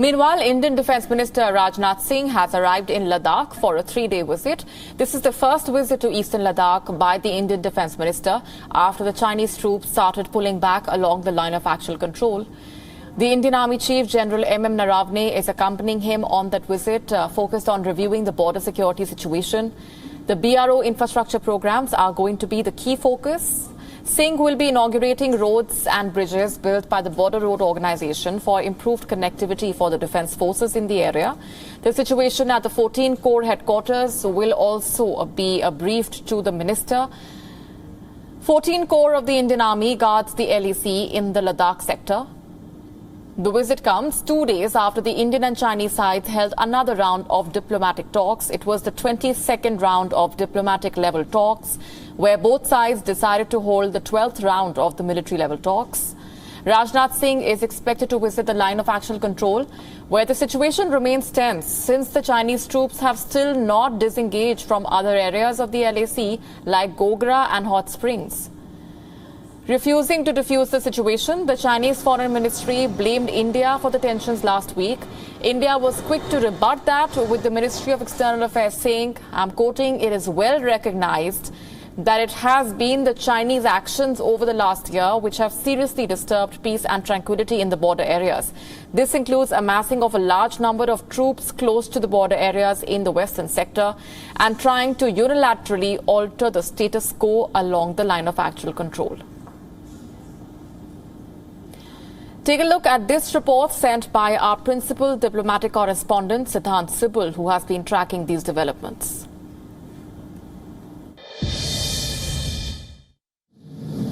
Meanwhile, Indian Defence Minister Rajnath Singh has arrived in Ladakh for a 3-day visit. This is the first visit to eastern Ladakh by the Indian Defence Minister after the Chinese troops started pulling back along the line of actual control. The Indian Army Chief General M.M. Naravane is accompanying him on that visit, focused on reviewing the border security situation. The BRO infrastructure programs are going to be the key focus. Singh will be inaugurating roads and bridges built by the Border Road Organization for improved connectivity for the defence forces in the area. The situation at the 14 Corps headquarters will also be briefed to the minister. 14 Corps of the Indian Army guards the LAC in the Ladakh sector. The visit comes 2 days after the Indian and Chinese sides held another round of diplomatic talks. It was the 22nd round of diplomatic level talks, where both sides decided to hold the 12th round of the military level talks. Rajnath Singh is expected to visit the line of actual control, where the situation remains tense since the Chinese troops have still not disengaged from other areas of the LAC like Gogra and Hot Springs. Refusing to defuse the situation, the Chinese Foreign Ministry blamed India for the tensions last week. India was quick to rebut that, with the Ministry of External Affairs saying, I'm quoting, it is well recognized that it has been the Chinese actions over the last year which have seriously disturbed peace and tranquility in the border areas. This includes amassing of a large number of troops close to the border areas in the western sector and trying to unilaterally alter the status quo along the line of actual control. Take a look at this report sent by our principal diplomatic correspondent, Siddhant Sibul, who has been tracking these developments.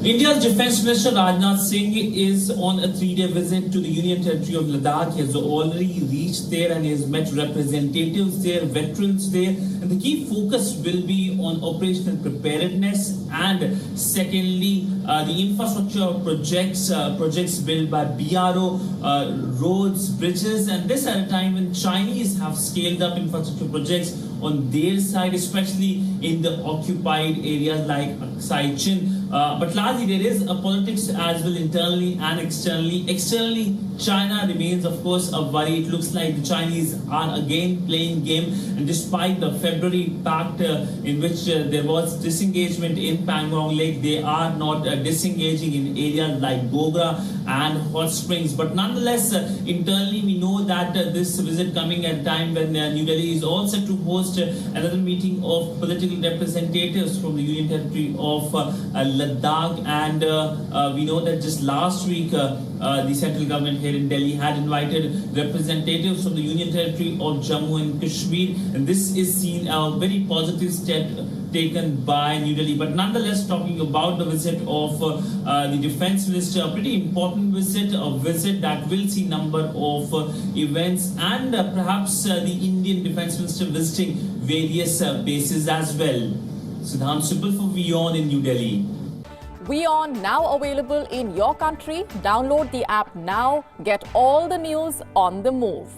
India's Defence Minister Rajnath Singh is on a 3-day visit to the Union Territory of Ladakh. He has already reached there and he has met representatives there, veterans there. And the key focus will be on operational preparedness and secondly, the infrastructure projects built by BRO, roads, bridges, and this at a time when Chinese have scaled up infrastructure projects on their side, especially in the occupied areas like Aksai Chin. But largely there is a politics as well internally and externally. Externally, China remains, of course, a worry. It looks like the Chinese are again playing game, and despite the February pact in which there was disengagement in Pangong Lake, they are not disengaging in areas like Gogra and Hot Springs. But nonetheless, internally we know that this visit coming at a time when New Delhi is all set to host another meeting of political representatives from the Union Territory of Ladakh, and we know that just last week the central government here in Delhi had invited representatives from the Union Territory of Jammu and Kashmir, and this is seen a very positive step taken by New Delhi. But nonetheless, talking about the visit of the Defence Minister, a pretty important visit, a visit that will see number of events and perhaps the Indian Defence Minister visiting various bases as well. Siddhant Sibul for WION in New Delhi. WION now available in your country. Download the app now. Get all the news on the move.